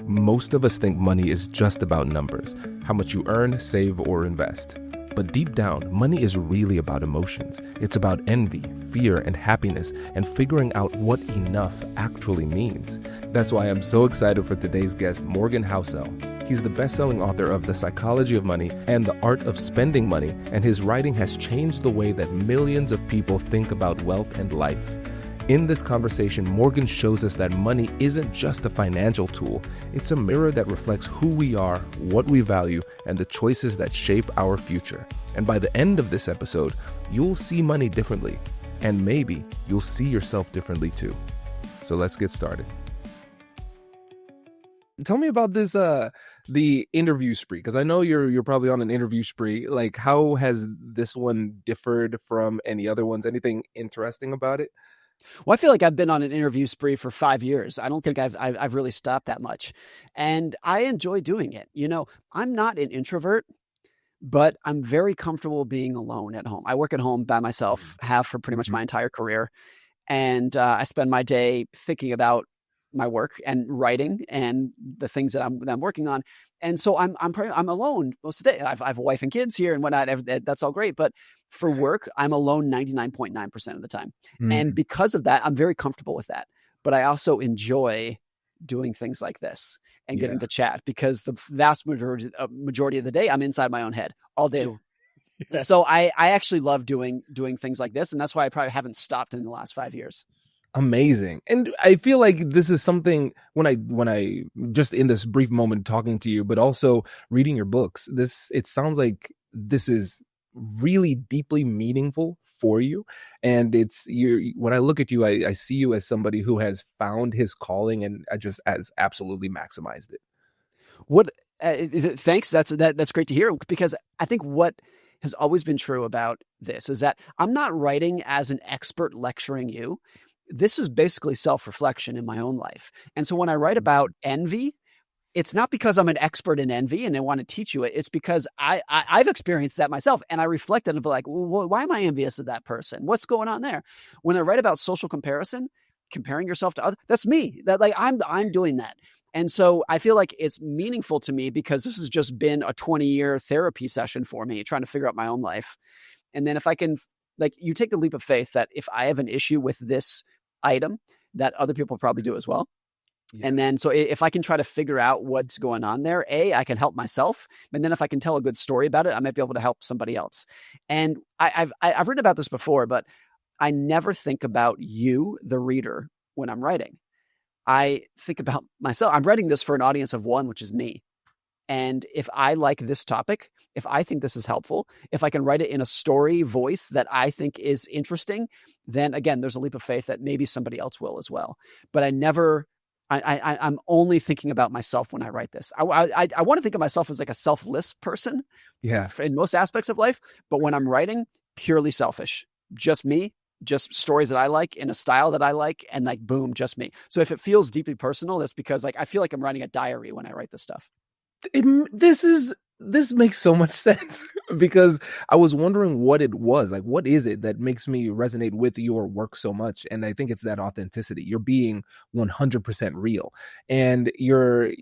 Most of us think money is just about numbers, how much you earn, save, or invest. But deep down, money is really about emotions. It's about envy, fear, and happiness, and figuring out what enough actually means. That's why I'm so excited for today's guest, Morgan Housel. He's the best-selling author of The Psychology of Money and The Art of Spending Money, and his writing has changed the way that millions of people think about wealth and life. In this conversation, Morgan shows us that money isn't just a financial tool. It's a mirror that reflects who we are, what we value, and the choices that shape our future. And by the end of this episode, you'll see money differently. And maybe you'll see yourself differently too. So let's get started. Tell me about this, the interview spree, because I know you're probably on an interview spree. Like, how has this one differed from any other ones? Anything interesting about it? Well, I feel like I've been on an interview spree for 5 years. I don't think I've really stopped that much. And I enjoy doing it. You know, I'm not an introvert, but I'm very comfortable being alone at home. I work at home by myself, have for pretty much my entire career. And I spend my day thinking about my work and writing and the things that I'm working on. And so I'm alone most of the day. I have a wife and kids here and whatnot. That's all great. But for work, I'm alone 99.9% of the time. And because of that, I'm very comfortable with that. But I also enjoy doing things like this and getting to chat, because the vast majority of the day, I'm inside my own head all day. Yeah. So I actually love doing things like this. And that's why I probably haven't stopped in the last 5 years. Amazing. And I feel like this is something when I just in this brief moment talking to you, but also reading your books, it sounds like this is really deeply meaningful for you. And when I look at you, I see you as somebody who has found his calling and just has absolutely maximized it. Thanks. That's great to hear, because I think what has always been true about this is that I'm not writing as an expert lecturing you. This is basically self-reflection in my own life. And so when I write about envy, it's not because I'm an expert in envy and I want to teach you it. It's because I've experienced that myself, and I reflected and be like, well, why am I envious of that person? What's going on there? When I write about social comparison, comparing yourself to others, that's me. That like I'm doing that. And so I feel like it's meaningful to me because this has just been a 20-year therapy session for me, trying to figure out my own life. And then if I can, like, you take the leap of faith that if I have an issue with this item, that other people probably do as well. Yes. And then, so if I can try to figure out what's going on there, I can help myself. And then if I can tell a good story about it, I might be able to help somebody else. And I've written about this before, but I never think about you, the reader, when I'm writing. I think about myself. I'm writing this for an audience of one, which is me. And if I like this topic, if I think this is helpful, if I can write it in a story voice that I think is interesting, then again, there's a leap of faith that maybe somebody else will as well. But I'm only thinking about myself when I write this. I want to think of myself as like a selfless person, in most aspects of life. But when I'm writing, purely selfish, just me, just stories that I like in a style that I like, and like, boom, just me. So if it feels deeply personal, that's because like I feel like I'm writing a diary when I write this stuff. This makes so much sense, because I was wondering what it was. Like, what is it that makes me resonate with your work so much? And I think it's that authenticity. You're being 100% real, and you're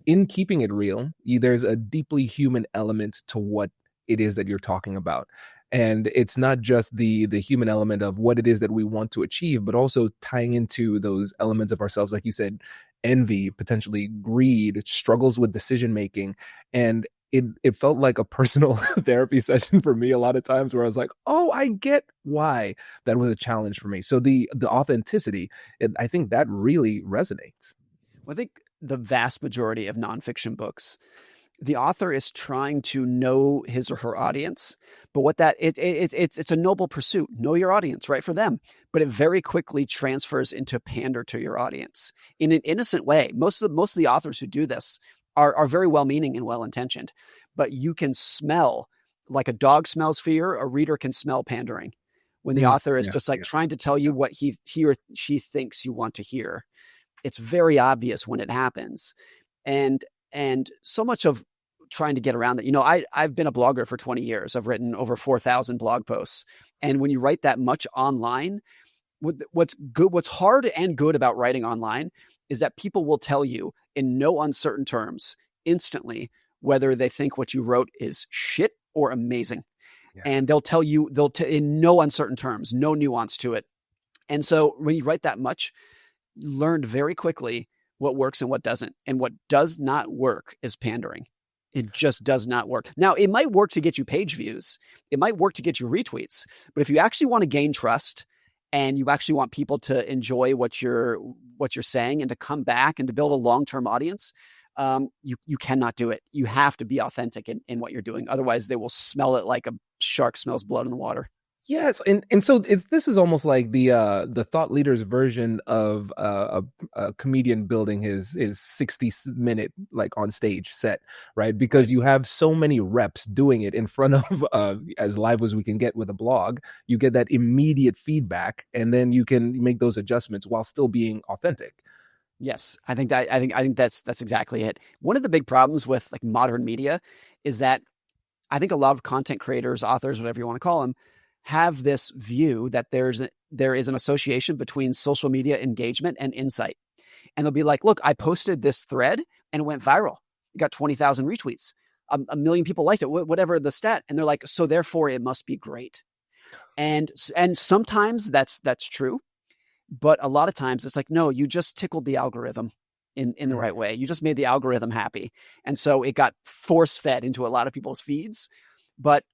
in keeping it real. There's a deeply human element to what it is that you're talking about. And it's not just the human element of what it is that we want to achieve, but also tying into those elements of ourselves, like you said, envy, potentially greed, struggles with decision making. And it felt like a personal therapy session for me a lot of times, where I was like, oh, I get why that was a challenge for me. So the authenticity, I think that really resonates. Well, I think the vast majority of nonfiction books, the author is trying to know his or her audience, but it's a noble pursuit. Know your audience, right, for them. But it very quickly transfers into pander to your audience in an innocent way. Most of the authors who do this are very well-meaning and well-intentioned, but you can smell, like a dog smells fear, a reader can smell pandering when the author is trying to tell you what he or she thinks you want to hear. It's very obvious when it happens. And so much of trying to get around that, I've been a blogger for 20 years. I've written over 4,000 blog posts. And when you write that much online, what's hard and good about writing online is that people will tell you in no uncertain terms instantly whether they think what you wrote is shit or amazing. Yeah. And they'll tell you, in no uncertain terms, no nuance to it. And so when you write that much, you learn very quickly what works and what doesn't. And what does not work is pandering. It just does not work. Now, it might work to get you page views. It might work to get you retweets. But if you actually want to gain trust and you actually want people to enjoy what you're saying and to come back and to build a long-term audience, you cannot do it. You have to be authentic in what you're doing. Otherwise, they will smell it like a shark smells blood in the water. Yes, and so this is almost like the thought leader's version of a comedian building his 60-minute like on stage set, right? Because you have so many reps doing it in front of as live as we can get with a blog. You get that immediate feedback, and then you can make those adjustments while still being authentic. Yes, I think that's exactly it. One of the big problems with like modern media is that I think a lot of content creators, authors, whatever you want to call them, have this view that there is an association between social media engagement and insight. And they'll be like, look, I posted this thread and it went viral. It got 20,000 retweets. A million people liked it, whatever the stat. And they're like, so therefore it must be great. And sometimes that's true. But a lot of times it's like, no, you just tickled the algorithm in the right way. You just made the algorithm happy. And so it got force fed into a lot of people's feeds. But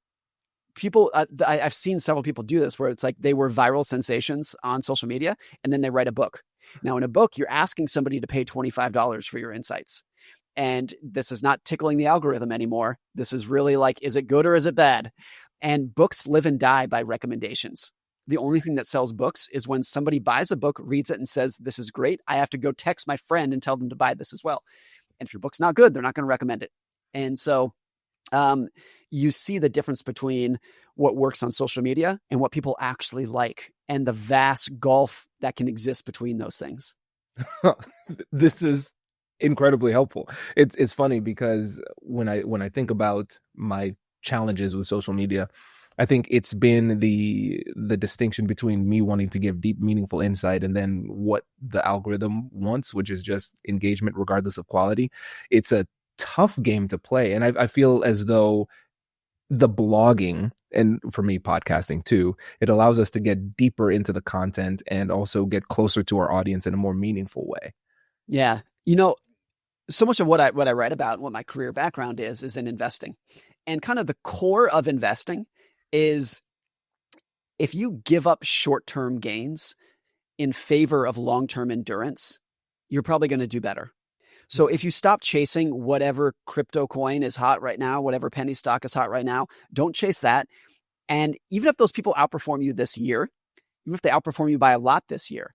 people, I've seen several people do this where it's like they were viral sensations on social media and then they write a book. Now in a book, you're asking somebody to pay $25 for your insights. And this is not tickling the algorithm anymore. This is really like, is it good or is it bad? And books live and die by recommendations. The only thing that sells books is when somebody buys a book, reads it and says, this is great. I have to go text my friend and tell them to buy this as well. And if your book's not good, they're not going to recommend it. And so you see the difference between what works on social media and what people actually like and the vast gulf that can exist between those things. This is incredibly helpful. It's funny because when I think about my challenges with social media, I think it's been the distinction between me wanting to give deep, meaningful insight and then what the algorithm wants, which is just engagement regardless of quality. It's a tough game to play. And I feel as though the blogging, and for me, podcasting too, it allows us to get deeper into the content and also get closer to our audience in a more meaningful way. Yeah. So much of what I write about, what my career background is in investing. And kind of the core of investing is if you give up short-term gains in favor of long-term endurance, you're probably going to do better. So if you stop chasing whatever crypto coin is hot right now, whatever penny stock is hot right now, don't chase that. And even if those people outperform you this year, even if they outperform you by a lot this year,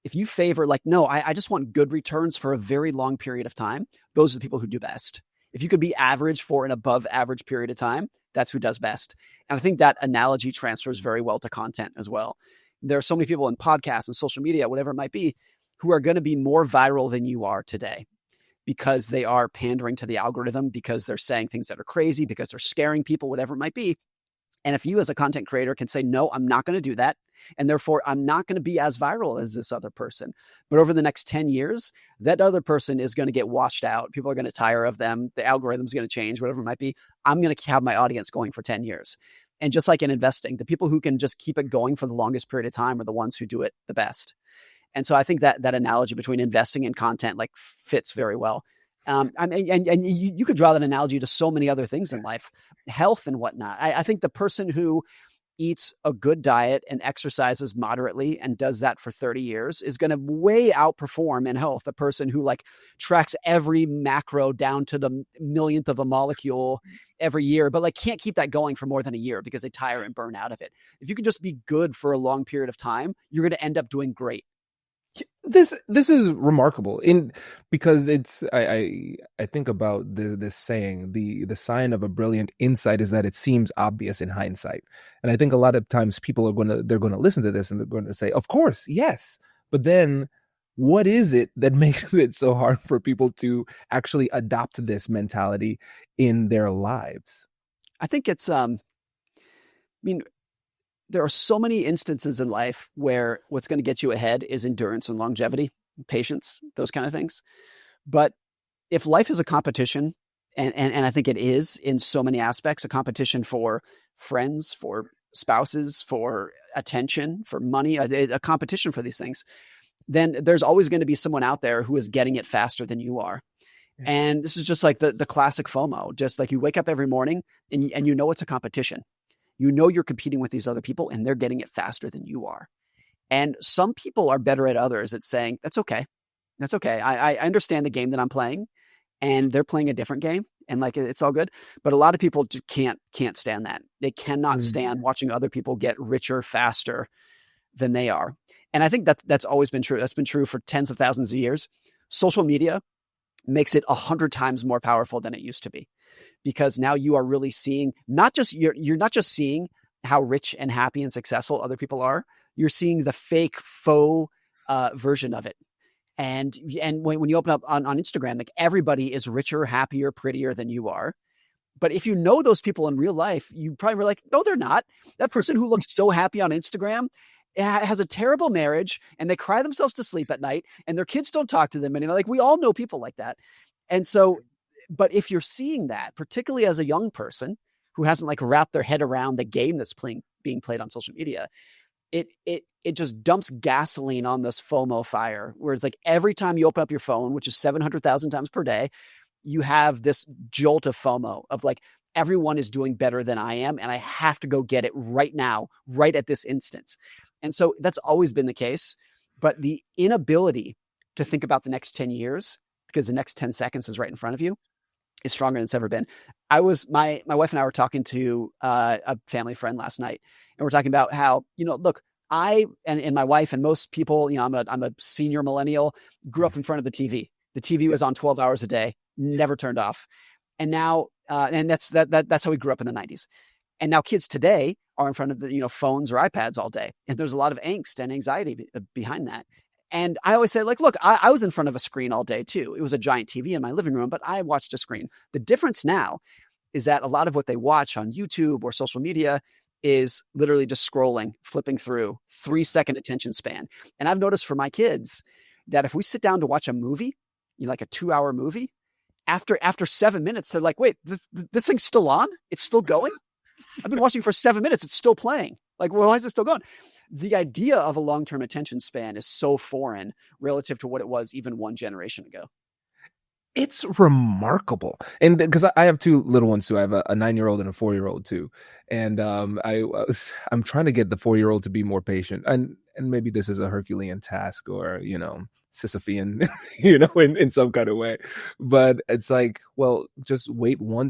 if you favor like, no, I just want good returns for a very long period of time, those are the people who do best. If you could be average for an above average period of time, that's who does best. And I think that analogy transfers very well to content as well. There are so many people in podcasts and social media, whatever it might be, who are going to be more viral than you are today because they are pandering to the algorithm, because they're saying things that are crazy, because they're scaring people, whatever it might be. And if you as a content creator can say, no, I'm not going to do that, and therefore I'm not going to be as viral as this other person, but over the next 10 years, that other person is going to get washed out. People are going to tire of them. The algorithm is going to change, whatever it might be. I'm going to have my audience going for 10 years. And just like in investing, the people who can just keep it going for the longest period of time are the ones who do it the best. And so I think that analogy between investing and content like fits very well. I mean, and you could draw that analogy to so many other things in life, health and whatnot. I think the person who eats a good diet and exercises moderately and does that for 30 years is going to way outperform in health the person who like tracks every macro down to the millionth of a molecule every year, but like can't keep that going for more than a year because they tire and burn out of it. If you can just be good for a long period of time, you're going to end up doing great. This is remarkable because it's I think about this saying, the sign of a brilliant insight is that it seems obvious in hindsight. And I think a lot of times people they're going to listen to this and they're going to say, of course, yes. But then what is it that makes it so hard for people to actually adopt this mentality in their lives? I think it's there are so many instances in life where what's going to get you ahead is endurance and longevity. patience, those kind of things. But if life is a competition, and I think it is in so many aspects, a competition for friends, for spouses, for attention, for money, a competition for these things, then there's always going to be someone out there who is getting it faster than you are. Yeah. And this is just like the classic FOMO, just like you wake up every morning and you know it's a competition. You know you're competing with these other people and they're getting it faster than you are. And some people are better at others at saying, that's okay. That's okay. I understand the game that I'm playing and they're playing a different game and like it's all good. But a lot of people just can't stand that. They cannot stand watching other people get richer faster than they are. And I think that's always been true. That's been true for tens of thousands of years. Social media makes it 100 times more powerful than it used to be, because now you are really seeing you're not just seeing how rich and happy and successful other people are. You're seeing the fake faux version of it. And when you open up on Instagram, like everybody is richer, happier, prettier than you are. But if you know those people in real life, you probably were like, no, they're not. That person who looks so happy on Instagram has a terrible marriage and they cry themselves to sleep at night and their kids don't talk to them anymore. Like we all know people like that. And so, but if you're seeing that, particularly as a young person who hasn't like wrapped their head around the game that's being played on social media, it just dumps gasoline on this FOMO fire, where it's like every time you open up your phone, which is 700,000 times per day, you have this jolt of FOMO of like, everyone is doing better than I am, and I have to go get it right now, right at this instance. And so that's always been the case. But the inability to think about the next 10 years, because the next 10 seconds is right in front of you, is stronger than it's ever been. My wife and I were talking to a family friend last night, and we're talking about how, look, I and my wife and most people, I'm a senior millennial, grew up in front of the TV. The TV was on 12 hours a day, never turned off. And now, and that's how we grew up in the 90s. And now kids today are in front of the, phones or iPads all day. And there's a lot of angst and anxiety behind that. And I always say, like, look, I was in front of a screen all day too. It was a giant TV in my living room, but I watched a screen. The difference now is that a lot of what they watch on YouTube or social media is literally just scrolling, flipping through, 3-second attention span. And I've noticed for my kids that if we sit down to watch a movie, like a 2-hour movie, after 7 minutes, they're like, wait, this thing's still on? It's still going? I've been watching for 7 minutes. It's still playing. Like, well, why is it still going? The idea of a long-term attention span is so foreign relative to what it was even one generation ago. It's remarkable. And because I have two little ones too. I have a 9-year-old and a 4-year-old too. And I'm trying to get the 4-year-old to be more patient. And maybe this is a Herculean task or, Sisyphean, in some kind of way. But it's like, well, just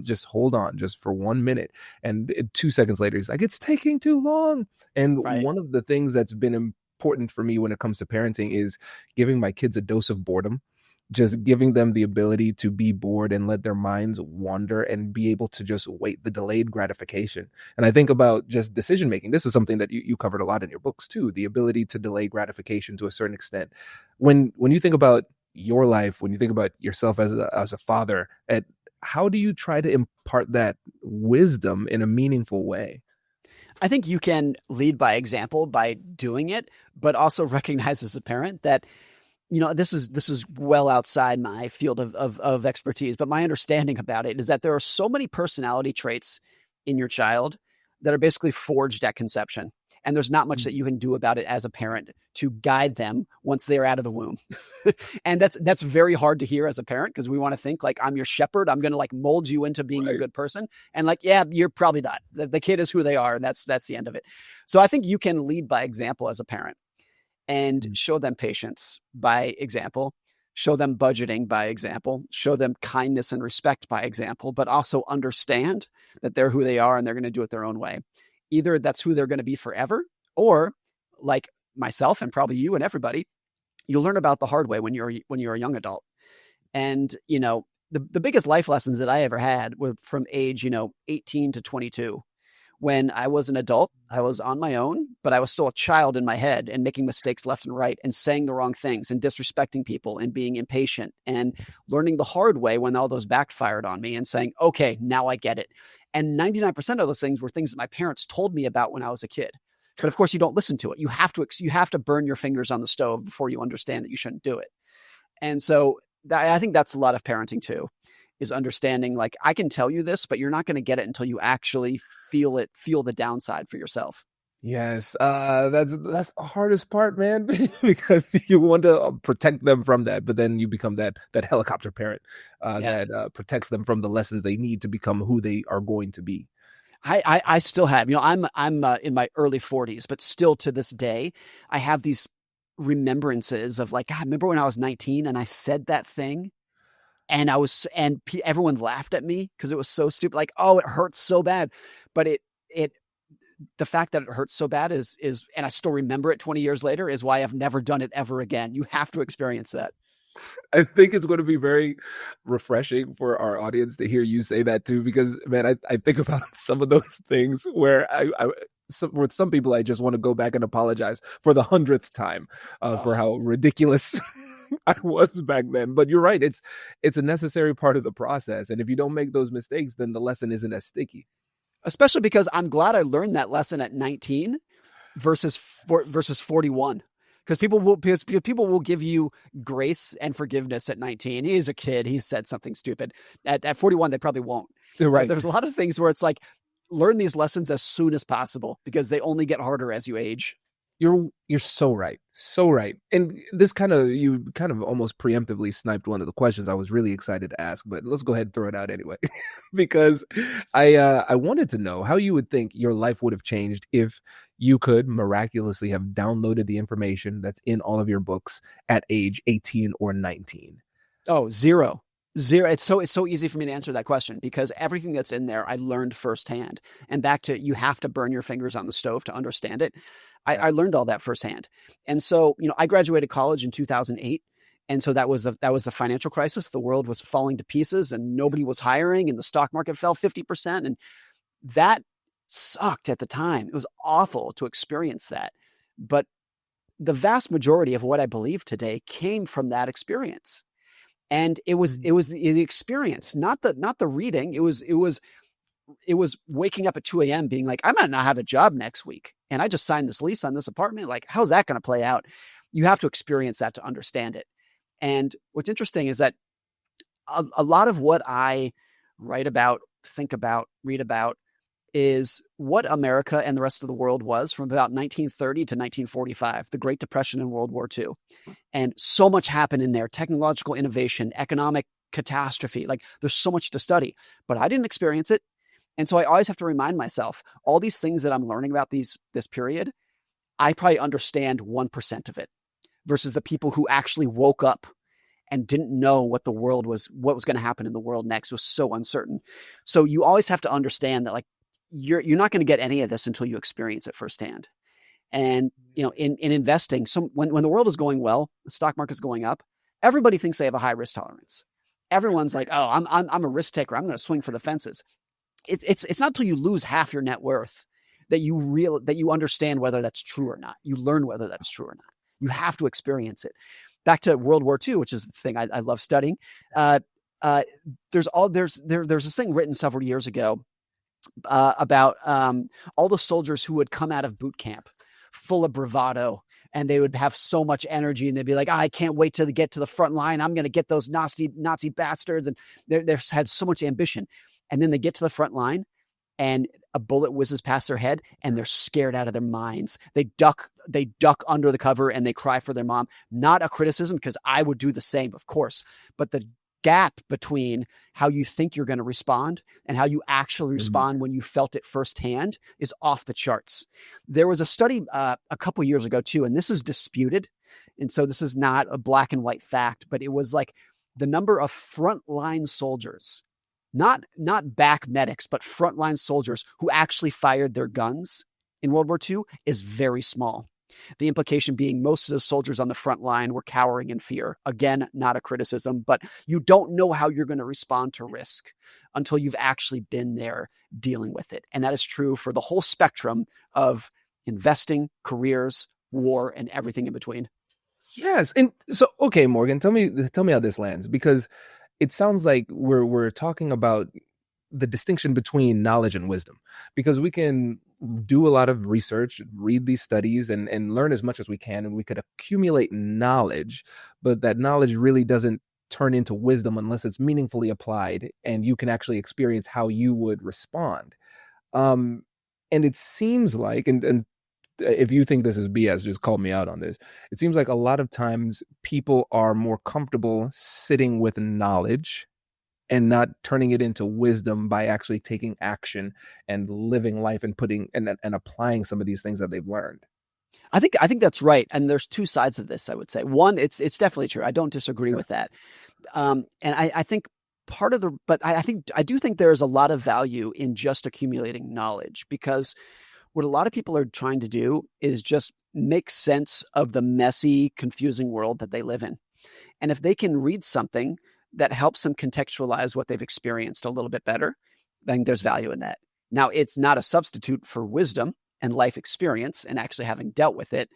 just hold on just for 1 minute. And 2 seconds later, he's like, it's taking too long. And Right. One of the things that's been important for me when it comes to parenting is giving my kids a dose of boredom. Just giving them the ability to be bored and let their minds wander and be able to just wait, the delayed gratification. And I think about just decision making. This is something that you covered a lot in your books too, the ability to delay gratification to a certain extent. When you think about your life, when you think about yourself as a father, how do you try to impart that wisdom in a meaningful way? I think you can lead by example by doing it, but also recognize as a parent that this is well outside my field of expertise, but my understanding about it is that there are so many personality traits in your child that are basically forged at conception. And there's not much that you can do about it as a parent to guide them once they're out of the womb. And that's very hard to hear as a parent, because we want to think like, I'm your shepherd. I'm going to like mold you into being a good person. And like, yeah, you're probably not. The kid is who they are. And that's the end of it. So I think you can lead by example as a parent and show them patience by example, show them budgeting by example, show them kindness and respect by example, but also understand that they're who they are and they're going to do it their own way. Either that's who they're going to be forever, or like myself and probably you and everybody, you'll learn about the hard way when you're a young adult. And, the biggest life lessons that I ever had were from age, 18 to 22. When I was an adult, I was on my own, but I was still a child in my head and making mistakes left and right and saying the wrong things and disrespecting people and being impatient and learning the hard way when all those backfired on me and saying, okay, now I get it. And 99% of those things were things that my parents told me about when I was a kid. But of course, you don't listen to it. You have to burn your fingers on the stove before you understand that you shouldn't do it. And so I think that's a lot of parenting too, is understanding like, I can tell you this, but you're not going to get it until you actually feel the downside for yourself. Yes, that's the hardest part, man, because you want to protect them from that, but then you become that helicopter parent that protects them from the lessons they need to become who they are going to be. I still have, I'm in my early 40s, but still to this day, I have these remembrances of like, God, remember when I was 19 and I said that thing, and everyone laughed at me because it was so stupid. Like, oh, it hurts so bad, but the fact that it hurts so bad is, and I still remember it 20 years later, is why I've never done it ever again. You have to experience that. I think it's going to be very refreshing for our audience to hear you say that too, because man, I think about some of those things where with some people, I just want to go back and apologize for the 100th time for how ridiculous I was back then. But you're right. It's a necessary part of the process. And if you don't make those mistakes, then the lesson isn't as sticky. Especially because I'm glad I learned that lesson at 19 versus 41. Because people will give you grace and forgiveness at 19. He's a kid. He said something stupid. At 41, they probably won't. You're right. So there's a lot of things where it's like, learn these lessons as soon as possible, because they only get harder as you age. You're so right. So right. And you kind of almost preemptively sniped one of the questions I was really excited to ask, but let's go ahead and throw it out anyway. Because I wanted to know how you would think your life would have changed if you could miraculously have downloaded the information that's in all of your books at age 18 or 19. Oh, zero. It's so easy for me to answer that question, because everything that's in there I learned firsthand. And back to, you have to burn your fingers on the stove to understand it. I learned all that firsthand. And so, I graduated college in 2008. And so that was the financial crisis. The world was falling to pieces and nobody was hiring, and the stock market fell 50%. And that sucked at the time. It was awful to experience that. But the vast majority of what I believe today came from that experience. And it was the experience, not the reading. It was waking up at 2 a.m. being like, I might not have a job next week, and I just signed this lease on this apartment. Like, how's that going to play out? You have to experience that to understand it. And what's interesting is that a lot of what I write about, think about, read about is what America and the rest of the world was from about 1930 to 1945, the Great Depression and World War II. And so much happened in there: technological innovation, economic catastrophe. Like, there's so much to study, but I didn't experience it. And so I always have to remind myself, all these things that I'm learning about this period, I probably understand 1% of it, versus the people who actually woke up and didn't know what was going to happen in the world next. It was so uncertain. So you always have to understand that, like, you're not going to get any of this until you experience it firsthand. And, in investing, when the world is going well, the stock market is going up, everybody thinks they have a high risk tolerance. Everyone's like, oh, I'm a risk taker. I'm going to swing for the fences. It's not until you lose half your net worth that you understand whether that's true or not. You learn whether that's true or not. You have to experience it. Back to World War II, which is the thing I love studying. There's this thing written several years ago about all the soldiers who would come out of boot camp full of bravado, and they would have so much energy, and they'd be like, I can't wait to get to the front line. I'm going to get those Nazi bastards. And they had so much ambition. And then they get to the front line and a bullet whizzes past their head and they're scared out of their minds. They duck under the cover and they cry for their mom. Not a criticism, because I would do the same, of course. But the gap between how you think you're going to respond and how you actually respond when you felt it firsthand is off the charts. There was a study a couple years ago too, and this is disputed. And so this is not a black and white fact, but it was like the number of frontline soldiers, not back medics, but frontline soldiers who actually fired their guns in World War II is very small. The implication being most of the soldiers on the front line were cowering in fear. Again, not a criticism, but you don't know how you're going to respond to risk until you've actually been there dealing with it. And that is true for the whole spectrum of investing, careers, war, and everything in between. Yes. And so, okay, Morgan, tell me how this lands, because it sounds like we're talking about the distinction between knowledge and wisdom, because we can do a lot of research, read these studies, and learn as much as we can, and we could accumulate knowledge, but that knowledge really doesn't turn into wisdom unless it's meaningfully applied and you can actually experience how you would respond. Um, and it seems like, and if you think this is BS, just call me out on this. It seems like a lot of times people are more comfortable sitting with knowledge and not turning it into wisdom by actually taking action and living life and putting and applying some of these things that they've learned. I think that's right. And there's two sides of this, I would say. One, it's definitely true. I don't disagree with that. And I think but I do think there's a lot of value in just accumulating knowledge, because what a lot of people are trying to do is just make sense of the messy, confusing world that they live in. And if they can read something that helps them contextualize what they've experienced a little bit better, then there's value in that. Now, it's not a substitute for wisdom and life experience and actually having dealt with it.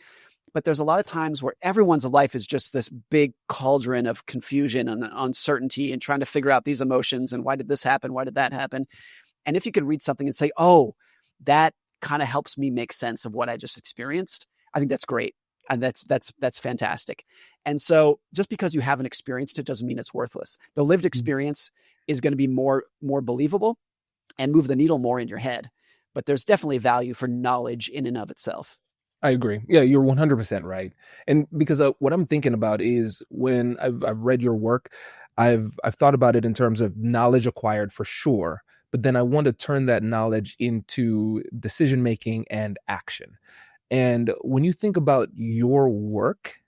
But there's a lot of times where everyone's life is just this big cauldron of confusion and uncertainty and trying to figure out these emotions and why did this happen? Why did that happen? And if you could read something and say, oh, that kind of helps me make sense of what I just experienced, I think that's great. And that's fantastic. And so just because you haven't experienced it doesn't mean it's worthless. The lived experience is going to be more believable and move the needle more in your head. But there's definitely value for knowledge in and of itself. I agree. Yeah, you're 100% right. And because what I'm thinking about is when I've read your work, I've thought about it in terms of knowledge acquired for sure, but then I want to turn that knowledge into decision making and action. And when you think about your work,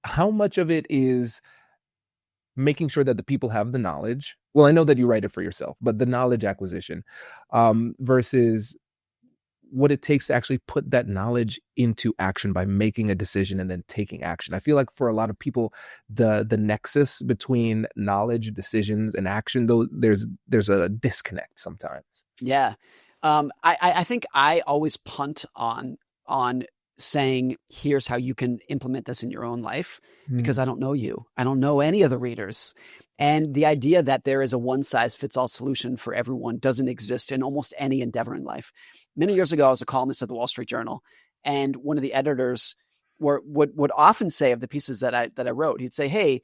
how much of it is making sure that the people have the knowledge? Well, I know that you write it for yourself, but the knowledge acquisition versus what it takes to actually put that knowledge into action by making a decision and then taking action. I feel like for a lot of people, the nexus between knowledge, decisions, and action, though, there's a disconnect sometimes. Yeah. I think I always punt on saying, here's how you can implement this in your own life, because I don't know you. I don't know any of the readers. And the idea that there is a one-size-fits-all solution for everyone doesn't exist in almost any endeavor in life. Many years ago, I was a columnist at the Wall Street Journal, and one of the editors would often say of the pieces that I wrote, he'd say, hey,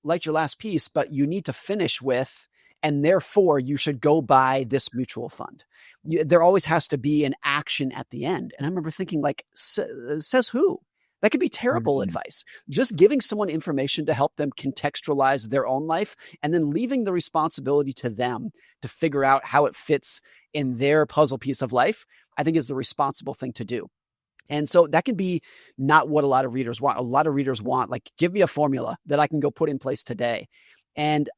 liked your last piece, but you need to finish with, and therefore you should go buy this mutual fund. There always has to be an action at the end. And I remember thinking, like, says who? That could be terrible advice. Just giving someone information to help them contextualize their own life and then leaving the responsibility to them to figure out how it fits in their puzzle piece of life, I think is the responsible thing to do. And so that can be not what a lot of readers want. A lot of readers want, like, give me a formula that I can go put in place today. And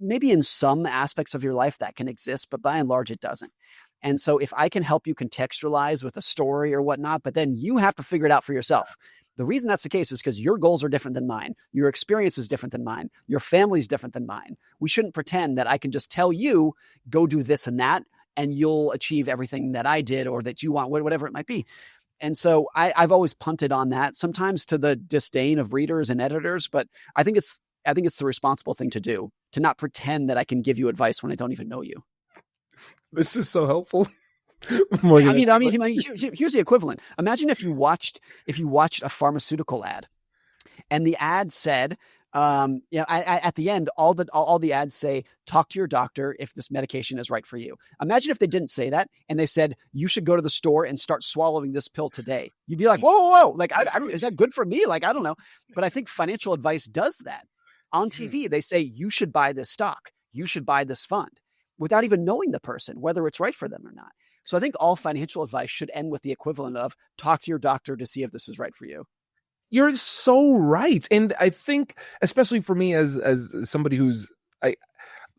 maybe in some aspects of your life that can exist, but by and large, it doesn't. And so if I can help you contextualize with a story or whatnot, but then you have to figure it out for yourself. The reason that's the case is because your goals are different than mine. Your experience is different than mine. Your family's different than mine. We shouldn't pretend that I can just tell you, go do this and that, and you'll achieve everything that I did or that you want, whatever it might be. And so I've always punted on that, sometimes to the disdain of readers and editors, but I think it's the responsible thing to do, to not pretend that I can give you advice when I don't even know you. This is so helpful. I mean, here's the equivalent. Imagine if you watched a pharmaceutical ad, and the ad said, at the end, all the ads say, talk to your doctor if this medication is right for you. Imagine if they didn't say that and they said, you should go to the store and start swallowing this pill today. You'd be like, whoa. Like, is that good for me? Like, I don't know. But I think financial advice does that. On TV, they say, you should buy this stock. You should buy this fund, without even knowing the person, whether it's right for them or not. So I think all financial advice should end with the equivalent of, talk to your doctor to see if this is right for you. You're so right. And I think, especially for me as somebody who's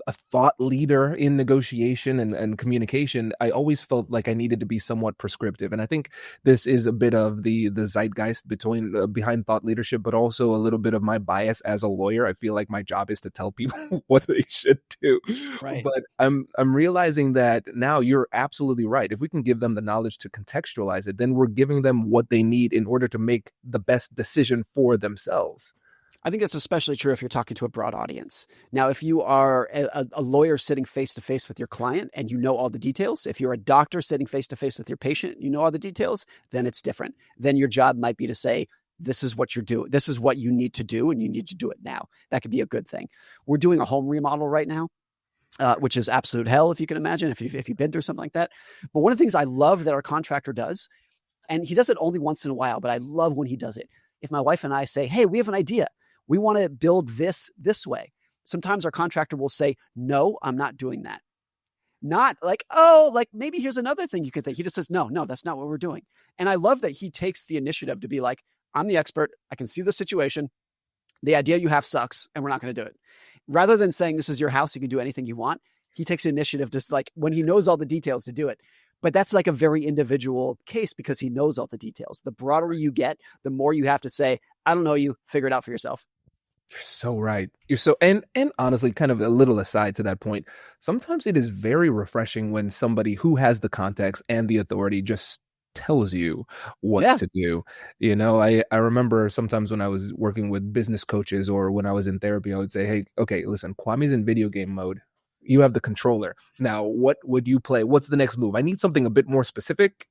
a thought leader in negotiation and communication, I always felt like I needed to be somewhat prescriptive. And I think this is a bit of the zeitgeist behind thought leadership, but also a little bit of my bias as a lawyer. I feel like my job is to tell people what they should do. Right. But I'm realizing that now you're absolutely right. If we can give them the knowledge to contextualize it, then we're giving them what they need in order to make the best decision for themselves. I think that's especially true if you're talking to a broad audience. Now, if you are a lawyer sitting face to face with your client and you know all the details, if you're a doctor sitting face to face with your patient, you know all the details, then it's different. Then your job might be to say, this is what you're doing. This is what you need to do, and you need to do it now. That could be a good thing. We're doing a home remodel right now, which is absolute hell, if you can imagine, if you've been through something like that. But one of the things I love that our contractor does, and he does it only once in a while, but I love when he does it. If my wife and I say, hey, we have an idea. We want to build this way. Sometimes our contractor will say, no, I'm not doing that. Not like, oh, like maybe here's another thing you could think. He just says, no, that's not what we're doing. And I love that he takes the initiative to be like, I'm the expert. I can see the situation. The idea you have sucks and we're not going to do it. Rather than saying this is your house, you can do anything you want. He takes initiative just like when he knows all the details to do it. But that's like a very individual case because he knows all the details. The broader you get, the more you have to say, I don't know you, figure it out for yourself. You're so right. You're so, and honestly, kind of a little aside to that point, sometimes it is very refreshing when somebody who has the context and the authority just tells you what to do. You know, I remember sometimes when I was working with business coaches or when I was in therapy, I would say, hey, okay, listen, Kwame's in video game mode. You have the controller. Now, what would you play? What's the next move? I need something a bit more specific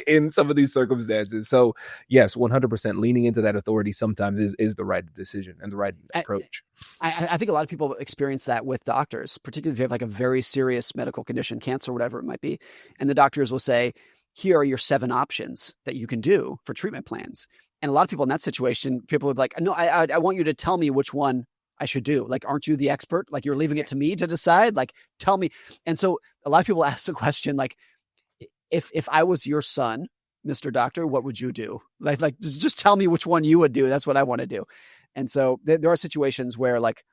in some of these circumstances. So yes, 100% leaning into that authority sometimes is the right decision and the right approach. I think a lot of people experience that with doctors, particularly if you have like a very serious medical condition, cancer, whatever it might be. And the doctors will say, here are your 7 options that you can do for treatment plans. And a lot of people in that situation, people would be like, no, I want you to tell me which one I should do. Like, aren't you the expert? Like, you're leaving it to me to decide? Like, tell me. And so a lot of people ask the question, like, if I was your son, Mr. Doctor, what would you do? Like just tell me which one you would do. That's what I want to do. And so there are situations where like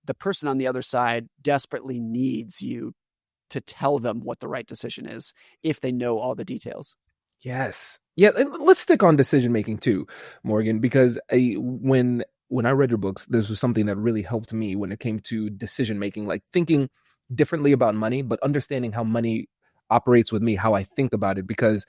the person on the other side desperately needs you to tell them what the right decision is if they know all the details. Yes. Yeah. And let's stick on decision making too, Morgan, because when I read your books, this was something that really helped me when it came to decision making, like thinking differently about money, but understanding how money operates with me, how I think about it, because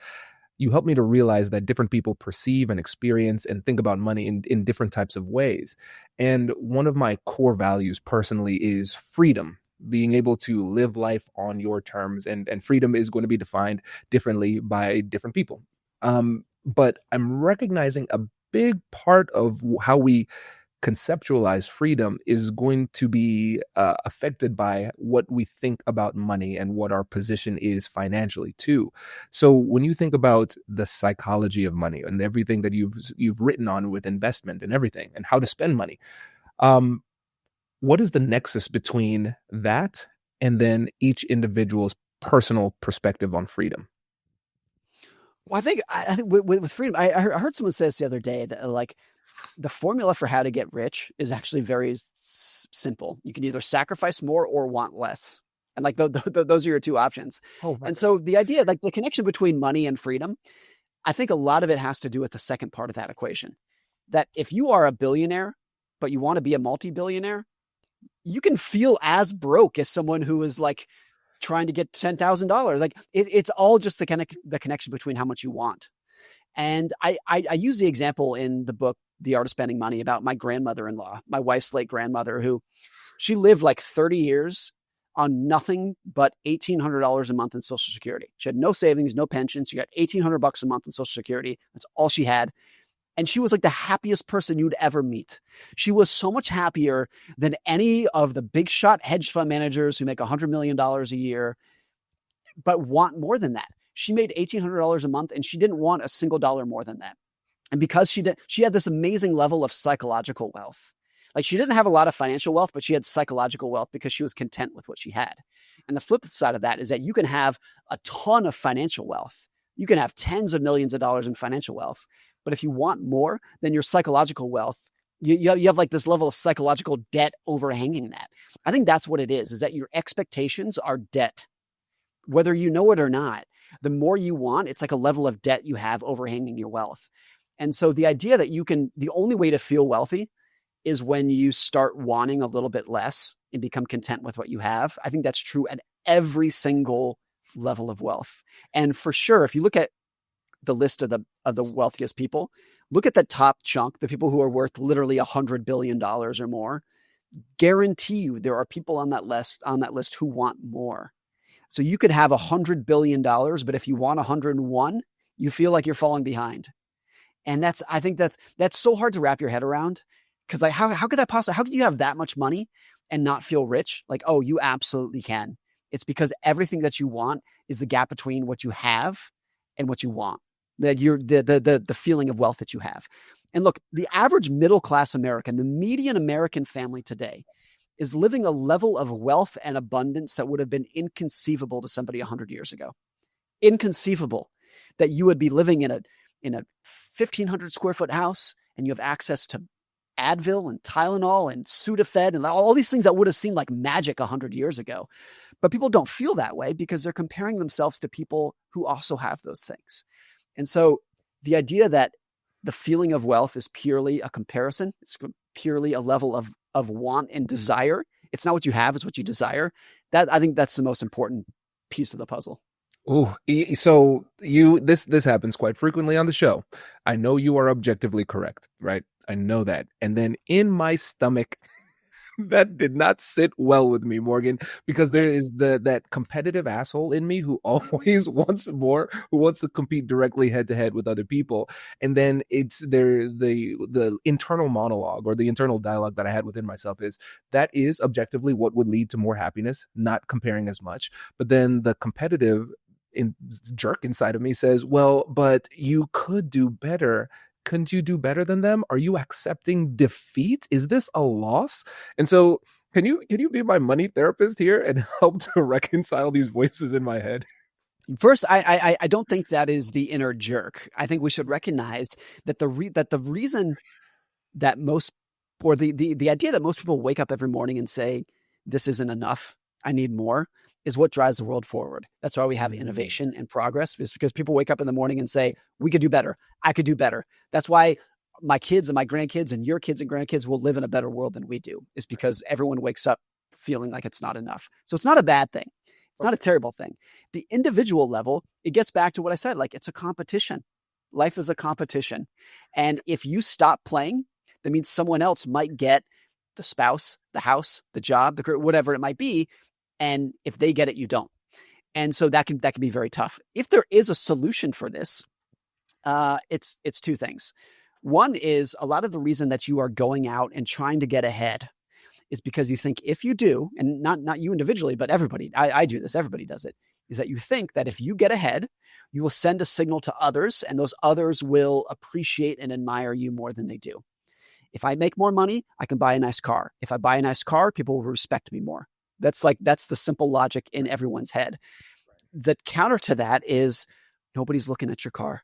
you helped me to realize that different people perceive and experience and think about money in different types of ways. And one of my core values personally is freedom, being able to live life on your terms, and freedom is going to be defined differently by different people. But I'm recognizing a big part of how we conceptualize freedom is going to be affected by what we think about money and what our position is financially too. So when you think about the psychology of money and everything that you've written on with investment and everything and how to spend money, what is the nexus between that and then each individual's personal perspective on freedom? Well, I think with freedom, I heard someone say this the other day that like the formula for how to get rich is actually very simple. You can either sacrifice more or want less. And like those are your 2 options. Oh, right. And so the idea, like the connection between money and freedom, I think a lot of it has to do with the second part of that equation. That if you are a billionaire, but you want to be a multi-billionaire, you can feel as broke as someone who is like trying to get $10,000. Like it's all just the connection between how much you want. And I use the example in the book, The Art of Spending Money, about my grandmother-in-law, my wife's late grandmother, who she lived like 30 years on nothing but $1,800 a month in Social Security. She had no savings, no pension. She got $1,800 a month in Social Security. That's all she had. And she was like the happiest person you'd ever meet. She was so much happier than any of the big shot hedge fund managers who make $100 million a year, but want more than that. She made $1,800 a month and she didn't want a single dollar more than that. And because she had this amazing level of psychological wealth. Like she didn't have a lot of financial wealth, but she had psychological wealth because she was content with what she had. And the flip side of that is that you can have a ton of financial wealth. You can have tens of millions of dollars in financial wealth. But if you want more than your psychological wealth, you have like this level of psychological debt overhanging that. I think that's what it is that your expectations are debt. Whether you know it or not, the more you want, it's like a level of debt you have overhanging your wealth. And so the idea that the only way to feel wealthy is when you start wanting a little bit less and become content with what you have. I think that's true at every single level of wealth. And for sure, if you look at the list of the wealthiest people, look at the top chunk, the people who are worth literally $100 billion or more. Guarantee you there are people on that list who want more. So you could have $100 billion, but if you want 101, you feel like you're falling behind. And I think that's so hard to wrap your head around, because like, how could that possibly, how could you have that much money and not feel rich? Like, oh, you absolutely can. It's because everything that you want is the gap between what you have and what you want. That you're the feeling of wealth that you have. And look, the average middle-class American, the median American family today, is living a level of wealth and abundance that would have been inconceivable to somebody 100 years ago. Inconceivable that you would be living in a 1,500 square foot house and you have access to Advil and Tylenol and Sudafed and all these things that would have seemed like magic 100 years ago. But people don't feel that way because they're comparing themselves to people who also have those things. And so the idea that the feeling of wealth is purely a comparison, it's purely a level of want and desire. It's not what you have, it's what you desire. I think that's the most important piece of the puzzle. Oh, so this happens quite frequently on the show. I know you are objectively correct, right? I know that. And then in my stomach, that did not sit well with me, Morgan, because there is that competitive asshole in me who always wants more, who wants to compete directly head to head with other people. And then it's the internal monologue or the internal dialogue that I had within myself that is objectively what would lead to more happiness, not comparing as much. But then the competitive jerk inside of me says, well, but you could do better. Couldn't you do better than them? Are you accepting defeat? Is this a loss? And so can you be my money therapist here and help to reconcile these voices in my head? First, I don't think that is the inner jerk. I think we should recognize that the reason that most, or the idea that most people wake up every morning and say, this isn't enough, I need more, is what drives the world forward. That's why we have innovation and progress, is because people wake up in the morning and say, we could do better. I could do better. That's why my kids and my grandkids and your kids and grandkids will live in a better world than we do, is because everyone wakes up feeling like it's not enough. So it's not a bad thing. It's not a terrible thing. The individual level, it gets back to what I said, like it's a competition. Life is a competition. And if you stop playing, that means someone else might get the spouse, the house, the job, the career, whatever it might be. And if they get it, you don't. And so that can be very tough. If there is a solution for this, it's two things. One is, a lot of the reason that you are going out and trying to get ahead is because you think if you do, and not you individually, but everybody, I do this, everybody does it, is that you think that if you get ahead, you will send a signal to others, and those others will appreciate and admire you more than they do. If I make more money, I can buy a nice car. If I buy a nice car, people will respect me more. That's the simple logic in everyone's head. The counter to that is, nobody's looking at your car.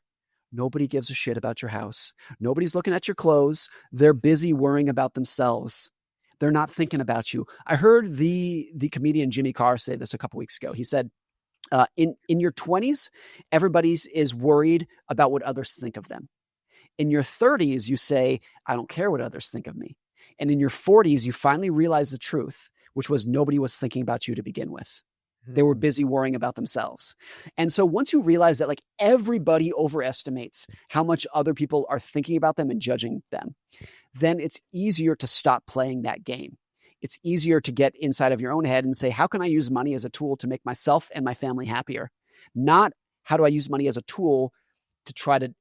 Nobody gives a shit about your house. Nobody's looking at your clothes. They're busy worrying about themselves. They're not thinking about you. I heard the comedian Jimmy Carr say this a couple weeks ago. He said, in your 20s, everybody is worried about what others think of them. In your 30s, you say, I don't care what others think of me. And in your 40s, you finally realize the truth, which was nobody was thinking about you to begin with. They were busy worrying about themselves. And so once you realize that, like, everybody overestimates how much other people are thinking about them and judging them, then it's easier to stop playing that game. It's easier to get inside of your own head and say, how can I use money as a tool to make myself and my family happier? Not how do I use money as a tool to try to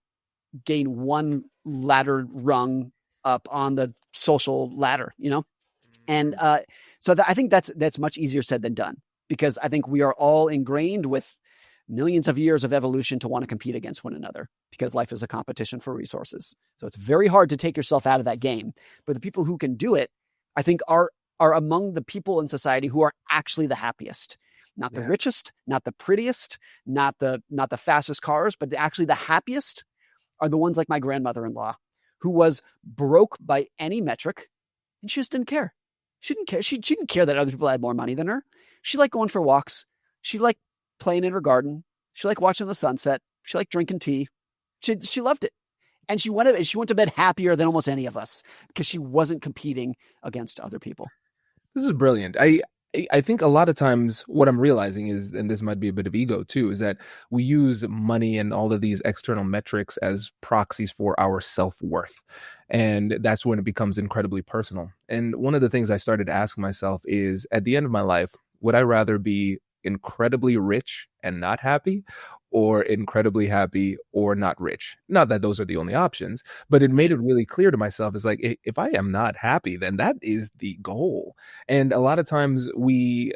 gain one ladder rung up on the social ladder, you know? And so I think that's much easier said than done, because I think we are all ingrained with millions of years of evolution to want to compete against one another, because life is a competition for resources. So it's very hard to take yourself out of that game. But the people who can do it, I think, are among the people in society who are actually the happiest. Not the richest, not the prettiest, not the fastest cars, but actually the happiest are the ones like my grandmother-in-law, who was broke by any metric, and she just didn't care. She didn't care. She didn't care that other people had more money than her. She liked going for walks. She liked playing in her garden. She liked watching the sunset. She liked drinking tea. She loved it. And she went to bed happier than almost any of us, because she wasn't competing against other people. This is brilliant. I think a lot of times what I'm realizing is, and this might be a bit of ego too, is that we use money and all of these external metrics as proxies for our self-worth. And that's when it becomes incredibly personal. And one of the things I started to ask myself is, at the end of my life, would I rather be incredibly rich and not happy, or incredibly happy or not rich? Not that those are the only options, but it made it really clear to myself, is like, if I am not happy, then that is the goal. And a lot of times we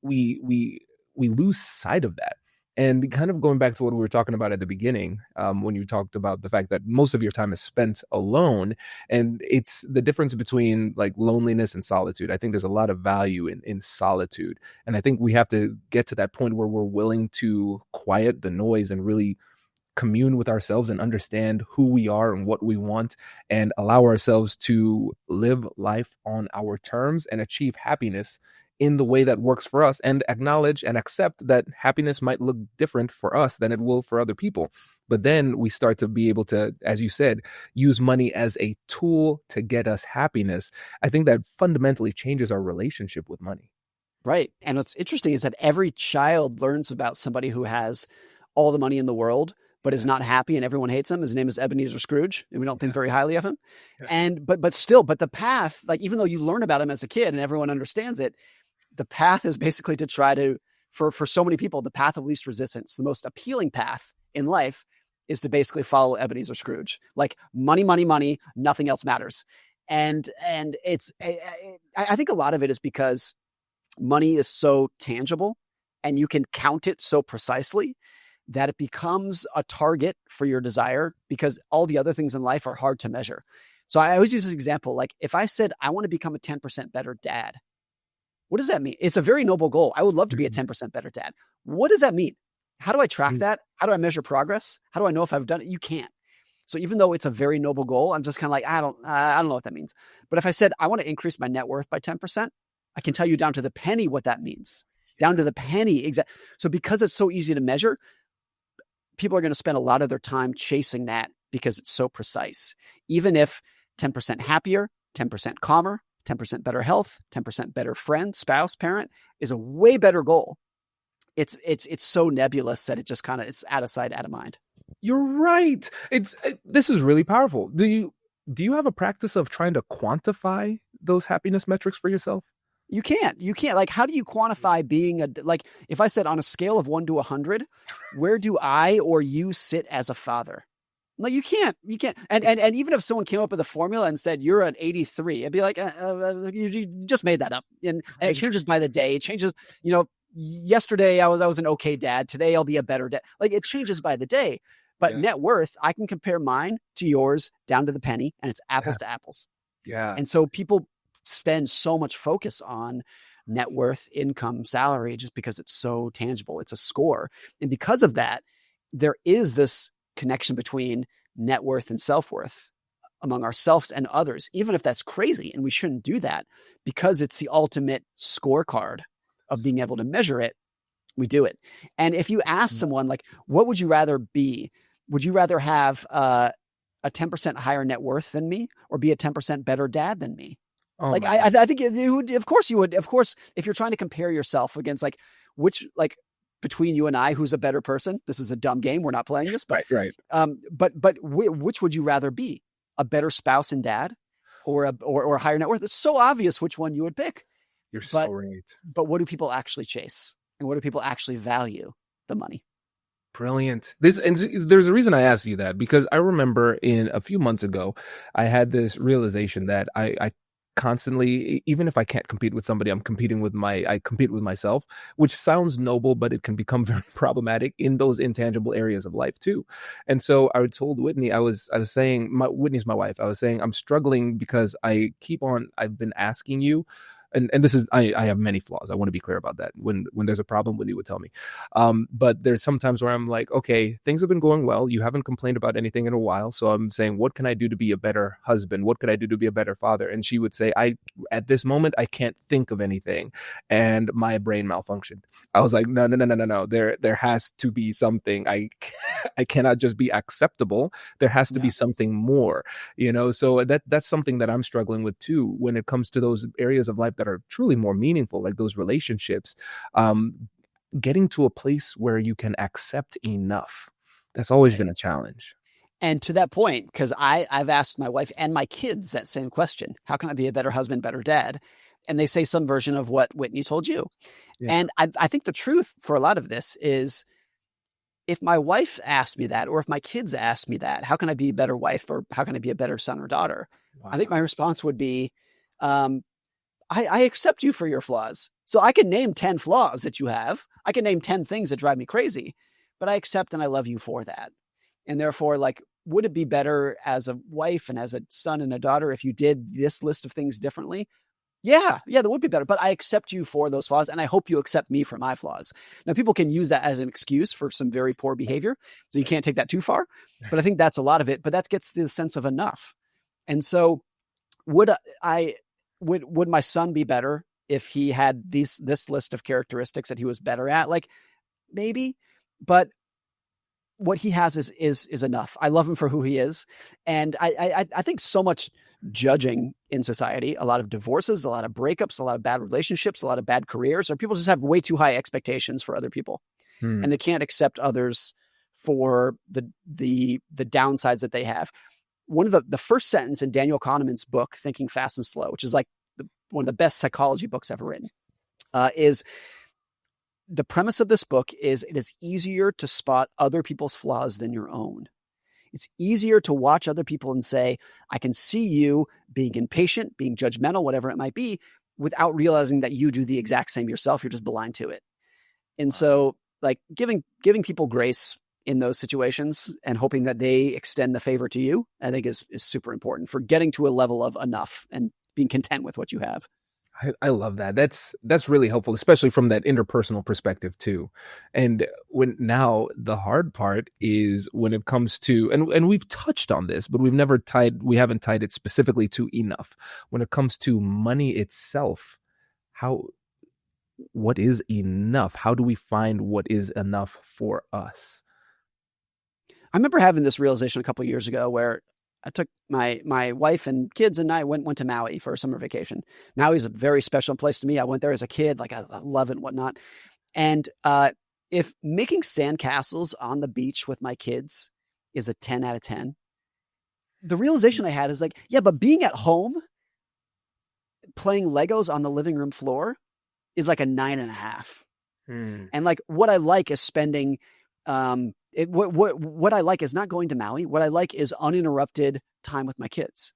lose sight of that. And kind of going back to what we were talking about at the beginning, when you talked about the fact that most of your time is spent alone, and it's the difference between like loneliness and solitude. I think there's a lot of value in solitude. And I think we have to get to that point where we're willing to quiet the noise and really commune with ourselves and understand who we are and what we want, and allow ourselves to live life on our terms and achieve happiness in the way that works for us, and acknowledge and accept that happiness might look different for us than it will for other people. But then we start to be able to, as you said, use money as a tool to get us happiness. I think that fundamentally changes our relationship with money. Right. And what's interesting is that every child learns about somebody who has all the money in the world, but is not happy, and everyone hates him. His name is Ebenezer Scrooge, and we don't think very highly of him. And but the path, like, even though you learn about him as a kid and everyone understands it, the path is basically to try to, for so many people, the path of least resistance, the most appealing path in life, is to basically follow Ebenezer Scrooge. Like, money, money, money, nothing else matters. And it's, I think a lot of it is because money is so tangible and you can count it so precisely that it becomes a target for your desire, because all the other things in life are hard to measure. So I always use this example. Like, if I said, I want to become a 10% better dad, what does that mean? It's a very noble goal. I would love to be a 10% better dad. What does that mean? How do I track that? How do I measure progress? How do I know if I've done it? You can't. So even though it's a very noble goal, I'm just kind of like, I don't know what that means. But if I said, I want to increase my net worth by 10%, I can tell you down to the penny what that means. Down to the penny. Exactly. So because it's so easy to measure, people are going to spend a lot of their time chasing that because it's so precise. Even if 10% happier, 10% calmer, 10% better health, 10% better friend, spouse, parent is a way better goal. It's so nebulous that it just kind of, it's out of sight, out of mind. You're right. This is really powerful. Do you have a practice of trying to quantify those happiness metrics for yourself? You can't. Like, how do you quantify being like, if I said on a scale of 1 to 100, where do I or you sit as a father? Like, you can't. And even if someone came up with a formula and said you're an 83, I'd be like, you just made that up. And it changes by the day. It changes, yesterday I was an okay dad. Today I'll be a better dad. Like, it changes by the day. But net worth, I can compare mine to yours down to the penny, and it's apples to apples. Yeah. And so people spend so much focus on net worth, income, salary, just because it's so tangible. It's a score. And because of that, there is this connection between net worth and self-worth among ourselves and others, even if that's crazy. And we shouldn't do that, because it's the ultimate scorecard of being able to measure it. We do it. And if you ask someone, like, what would you rather be? Would you rather have a 10% higher net worth than me, or be a 10% better dad than me? Oh, like, I think you would, of course you would. Of course, if you're trying to compare yourself against, like, between you and I, who's a better person? This is a dumb game. We're not playing this, but right. But which would you rather be? A better spouse and dad, or a higher net worth? It's so obvious which one you would pick. You're so right. But what do people actually chase, and what do people actually value? The money. Brilliant. There's a reason I asked you that, because I remember a few months ago, I had this realization that I constantly, even if I can't compete with somebody, I compete with myself, which sounds noble, but it can become very problematic in those intangible areas of life too. And so I told Whitney, I was saying, Whitney's my wife, I was saying, I'm struggling because I've been asking you, and this is, I have many flaws. I want to be clear about that. When there's a problem, Whitney would tell me. But there's some times where I'm like, okay, things have been going well. You haven't complained about anything in a while. So I'm saying, what can I do to be a better husband? What could I do to be a better father? And she would say, at this moment, I can't think of anything. And my brain malfunctioned. I was like, no. There has to be something. I cannot just be acceptable. There has to be something more, So that's something that I'm struggling with too, when it comes to those areas of life that are truly more meaningful, like those relationships, getting to a place where you can accept enough. That's always been a challenge. And to that point, because I've asked my wife and my kids that same question: how can I be a better husband, better dad? And they say some version of what Whitney told you. Yeah. And I think the truth for a lot of this is, if my wife asked me that, or if my kids asked me that, how can I be a better wife, or how can I be a better son or daughter? Wow. I think my response would be, I accept you for your flaws. So I can name 10 flaws that you have. I can name 10 things that drive me crazy, but I accept and I love you for that. And therefore, like, would it be better as a wife and as a son and a daughter if you did this list of things differently? Yeah, that would be better. But I accept you for those flaws, and I hope you accept me for my flaws. Now, people can use that as an excuse for some very poor behavior, so you can't take that too far. But I think that's a lot of it. But that gets to the sense of enough. And so, would my son be better if he had this list of characteristics that he was better at? Like, maybe, but what he has is enough. I love him for who he is. And I think so much judging in society, a lot of divorces, a lot of breakups, a lot of bad relationships, a lot of bad careers, or people just have way too high expectations for other people. And they can't accept others for the downsides that they have. One of the first sentence in Daniel Kahneman's book, Thinking Fast and Slow, which is like one of the best psychology books ever written, is the premise of this book is it is easier to spot other people's flaws than your own. It's easier to watch other people and say, I can see you being impatient, being judgmental, whatever it might be, without realizing that you do the exact same yourself. You're just blind to it. And so, like, giving people grace in those situations and hoping that they extend the favor to you, I think is super important for getting to a level of enough and being content with what you have. I love that. That's really helpful, especially from that interpersonal perspective too. And now the hard part is when it comes to, and we've touched on this, but we haven't tied it specifically to enough. When it comes to money itself, what is enough? How do we find what is enough for us? I remember having this realization a couple of years ago where I took my wife and kids and I went to Maui for a summer vacation. Maui is a very special place to me. I went there as a kid, like I love it and whatnot. And if making sandcastles on the beach with my kids is a 10 out of 10, the realization I had is like, yeah, but being at home playing Legos on the living room floor is like a 9.5. And like what I like is spending what I like is not going to Maui. What I like is uninterrupted time with my kids.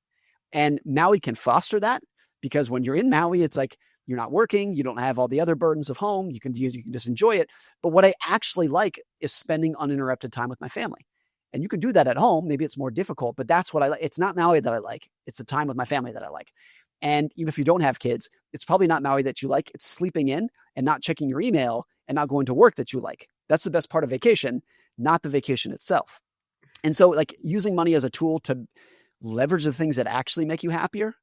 And Maui can foster that, because when you're in Maui, it's like you're not working, you don't have all the other burdens of home, you can just enjoy it. But what I actually like is spending uninterrupted time with my family. And you can do that at home. Maybe it's more difficult, but that's what I like. It's not Maui that I like. It's the time with my family that I like. And even if you don't have kids, it's probably not Maui that you like. It's sleeping in and not checking your email and not going to work that you like. That's the best part of vacation, not the vacation itself. And so, like, using money as a tool to leverage the things that actually make you happier.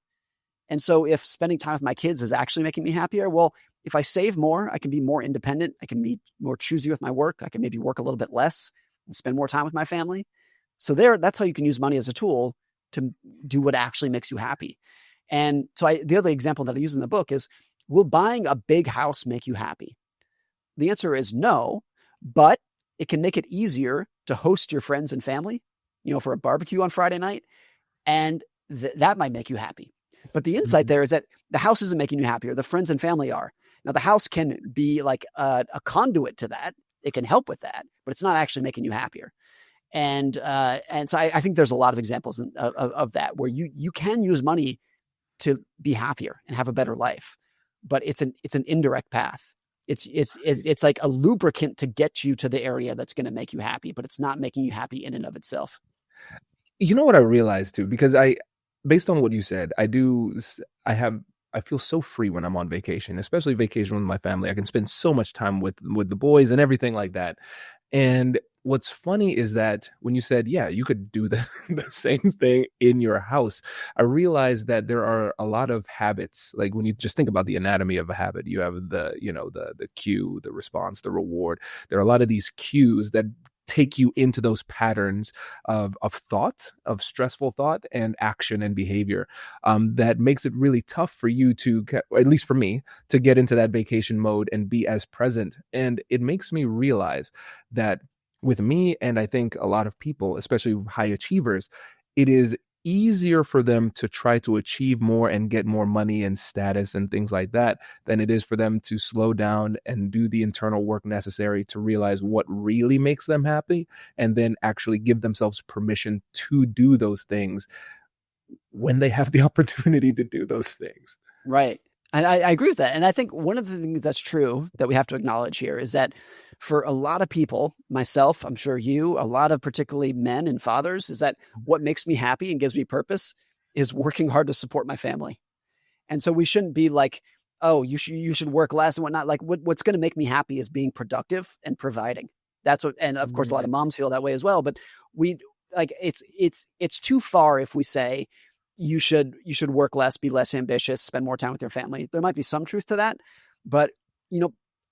And so if spending time with my kids is actually making me happier, well, if I save more, I can be more independent. I can be more choosy with my work. I can maybe work a little bit less and spend more time with my family. So that's how you can use money as a tool to do what actually makes you happy. And so the other example that I use in the book is, will buying a big house make you happy? The answer is no, but it can make it easier to host your friends and family, for a barbecue on Friday night. And that might make you happy. But the insight there is that the house isn't making you happier. The friends and family are. Now, the house can be like a conduit to that. It can help with that, but it's not actually making you happier. And so I think there's a lot of examples of that, where you can use money to be happier and have a better life, but it's an indirect path. It's like a lubricant to get you to the area that's going to make you happy, but it's not making you happy in and of itself. You know what I realized too, because based on what you said, I feel so free when I'm on vacation, especially vacation with my family. I can spend so much time with the boys and everything like that. And what's funny is that when you said, yeah, you could do the same thing in your house, I realized that there are a lot of habits. Like when you just think about the anatomy of a habit, you have the cue, the response, the reward. There are a lot of these cues that take you into those patterns of thought, of stressful thought and action and behavior, that makes it really tough for you to, at least for me, to get into that vacation mode and be as present. And it makes me realize that with me, and I think a lot of people, especially high achievers, it is easier for them to try to achieve more and get more money and status and things like that than it is for them to slow down and do the internal work necessary to realize what really makes them happy, and then actually give themselves permission to do those things when they have the opportunity to do those things. Right. And I agree with that. And I think one of the things that's true that we have to acknowledge here is that for a lot of people, myself, I'm sure you, a lot of particularly men and fathers, is that what makes me happy and gives me purpose is working hard to support my family. And so we shouldn't be like, oh, you should work less and whatnot. Like what's going to make me happy is being productive and providing. That's what, and of course, a lot of moms feel that way as well. But we like it's too far if we say you should work less, be less ambitious, spend more time with your family. There might be some truth to that, but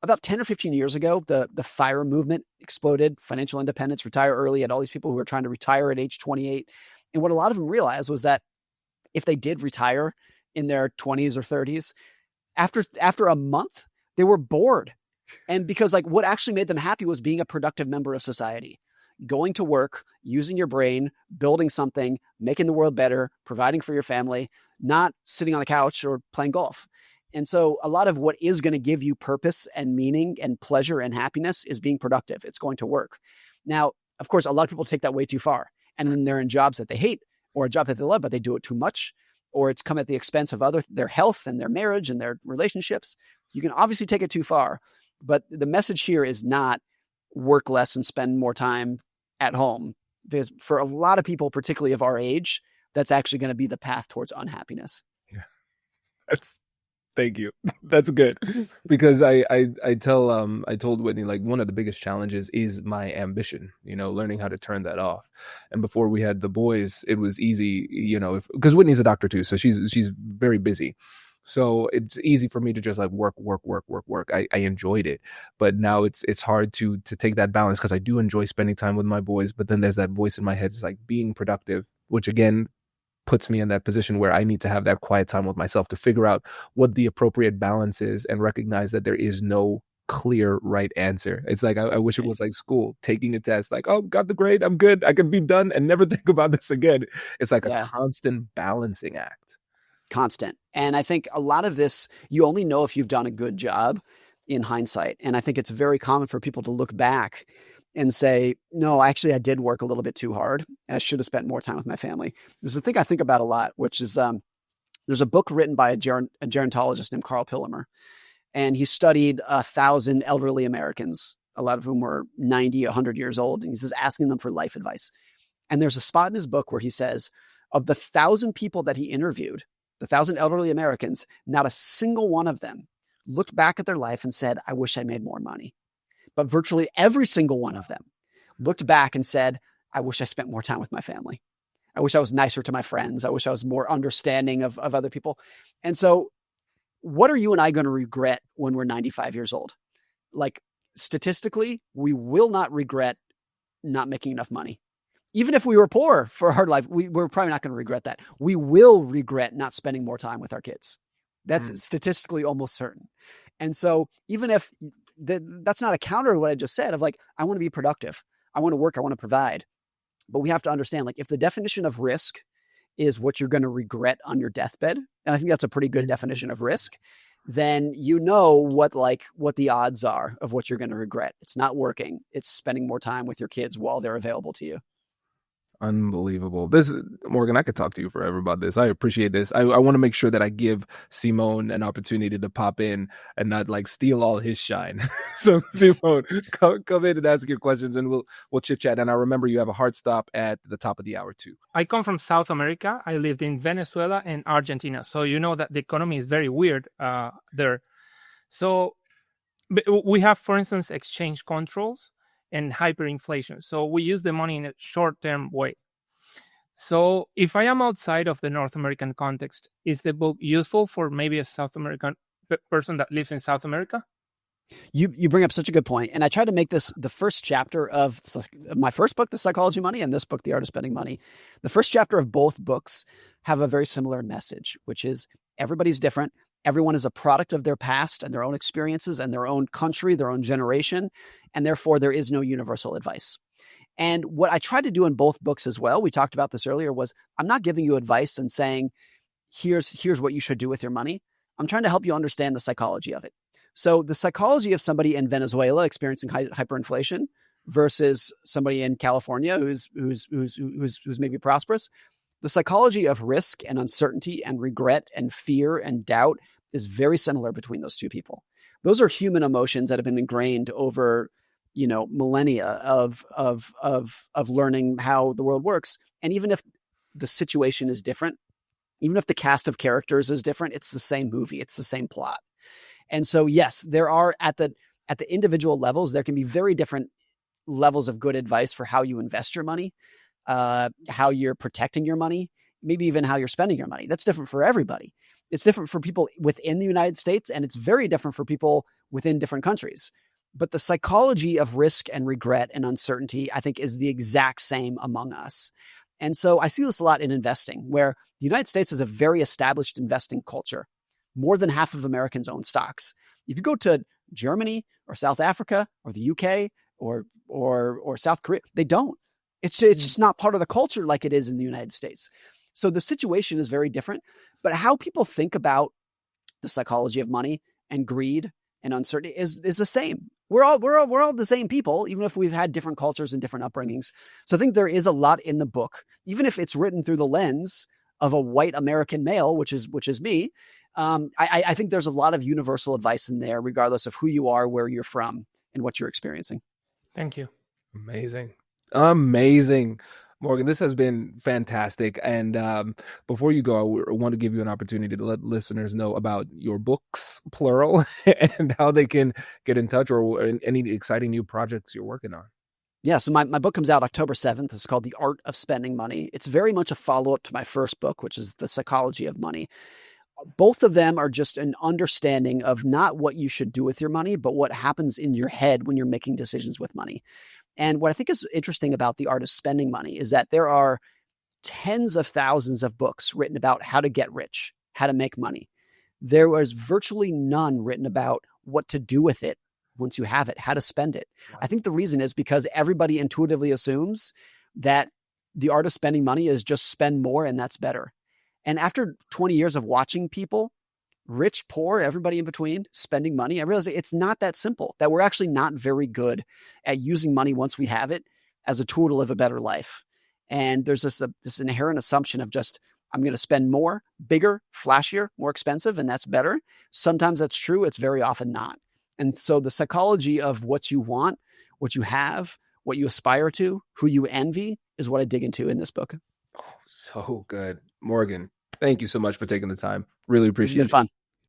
about 10 or 15 years ago, the FIRE movement exploded, financial independence, retire early, had all these people who were trying to retire at age 28. And what a lot of them realized was that if they did retire in their 20s or 30s, after a month, they were bored. And because like what actually made them happy was being a productive member of society, going to work, using your brain, building something, making the world better, providing for your family, not sitting on the couch or playing golf. And so a lot of what is going to give you purpose and meaning and pleasure and happiness is being productive. It's going to work. Now, of course, a lot of people take that way too far. And then they're in jobs that they hate or a job that they love, but they do it too much, or it's come at the expense of their health and their marriage and their relationships. You can obviously take it too far, but the message here is not work less and spend more time at home, because for a lot of people, particularly of our age, that's actually going to be the path towards unhappiness. Yeah. Thank you. That's good. Because I told Whitney, like, one of the biggest challenges is my ambition, learning how to turn that off. And before we had the boys, it was easy, because Whitney's a doctor too, so she's very busy. So it's easy for me to just like work. I enjoyed it, but now it's hard to take that balance, because I do enjoy spending time with my boys, but then there's that voice in my head, it's like being productive, which again puts me in that position where I need to have that quiet time with myself to figure out what the appropriate balance is and recognize that there is no clear right answer. It's like I wish it was like school, taking a test, like, oh, got the grade, I'm good, I can be done and never think about this again. It's like a constant balancing act. Constant. And I think a lot of this, you only know if you've done a good job in hindsight. And I think it's very common for people to look back and say, no, actually, I did work a little bit too hard. I should have spent more time with my family. There's a thing I think about a lot, which is there's a book written by a gerontologist named Carl Pillimer. And he studied 1,000 elderly Americans, a lot of whom were 90, 100 years old. And he's just asking them for life advice. And there's a spot in his book where he says, of the 1,000 people that he interviewed, the 1,000 elderly Americans, not a single one of them looked back at their life and said, I wish I made more money. But virtually every single one of them looked back and said, I wish I spent more time with my family. I wish I was nicer to my friends. I wish I was more understanding of other people. And so what are you and I going to regret when we're 95 years old? Like, statistically, we will not regret not making enough money. Even if we were poor for our life, we're probably not going to regret that. We will regret not spending more time with our kids. That's statistically almost certain. And so even if that's not a counter to what I just said of like, I want to be productive, I want to work, I want to provide. But we have to understand, like, if the definition of risk is what you're going to regret on your deathbed, and I think that's a pretty good definition of risk, then you know what the odds are of what you're going to regret. It's not working. It's spending more time with your kids while they're available to you. Unbelievable. Morgan, I could talk to you forever about this. I appreciate this. I want to make sure that I give Simone an opportunity to pop in and not like steal all his shine. So Simone, come in and ask your questions and we'll chit chat. And I remember you have a hard stop at the top of the hour too. I come from South America. I lived in Venezuela and Argentina. So you know that the economy is very weird there. So we have, for instance, exchange controls and hyperinflation. So we use the money in a short-term way. So if I am outside of the North American context, is the book useful for maybe a South American person that lives in South America? You bring up such a good point, and I try to make this the first chapter of my first book, The Psychology of Money, and this book, The Art of Spending Money. The first chapter of both books have a very similar message, which is everybody's different. Everyone is a product of their past and their own experiences and their own country, their own generation, and therefore there is no universal advice. And what I tried to do in both books as well, we talked about this earlier, was I'm not giving you advice and saying, here's what you should do with your money. I'm trying to help you understand the psychology of it. So the psychology of somebody in Venezuela experiencing hyperinflation versus somebody in California who's maybe prosperous, the psychology of risk and uncertainty and regret and fear and doubt is very similar between those two people. Those are human emotions that have been ingrained over, millennia of learning how the world works. And even if the situation is different, even if the cast of characters is different, it's the same movie, it's the same plot. And so, yes, there are at the individual levels, there can be very different levels of good advice for how you invest your money, how you're protecting your money, maybe even how you're spending your money. That's different for everybody. It's different for people within the United States, and it's very different for people within different countries. But the psychology of risk and regret and uncertainty, I think, is the exact same among us. And so I see this a lot in investing, where the United States is a very established investing culture. More than half of Americans own stocks. If you go to Germany or South Africa or the UK or South Korea, they don't. It's just not part of the culture like it is in the United States. So the situation is very different, but how people think about the psychology of money and greed and uncertainty is the same. We're all the same people, even if we've had different cultures and different upbringings. So I think there is a lot in the book, even if it's written through the lens of a white American male, which is me. I think there's a lot of universal advice in there, regardless of who you are, where you're from, and what you're experiencing. Thank you. Amazing. Morgan, this has been fantastic. And before you go, I want to give you an opportunity to let listeners know about your books, plural, and how they can get in touch or any exciting new projects you're working on. Yeah, so my book comes out October 7th. It's called The Art of Spending Money. It's very much a follow-up to my first book, which is The Psychology of Money. Both of them are just an understanding of not what you should do with your money, but what happens in your head when you're making decisions with money. And what I think is interesting about The Art of Spending Money is that there are tens of thousands of books written about how to get rich, how to make money. There was virtually none written about what to do with it once you have it, how to spend it. Wow. I think the reason is because everybody intuitively assumes that the art of spending money is just spend more and that's better. And after 20 years of watching people, rich, poor, everybody in between, spending money, I realized it's not that simple, that we're actually not very good at using money once we have it as a tool to live a better life. And there's this inherent assumption of just, I'm going to spend more, bigger, flashier, more expensive, and that's better. Sometimes that's true. It's very often not. And so the psychology of what you want, what you have, what you aspire to, who you envy is what I dig into in this book. Oh, so good. Morgan, thank you so much for taking the time. Really appreciate it. It's been fun.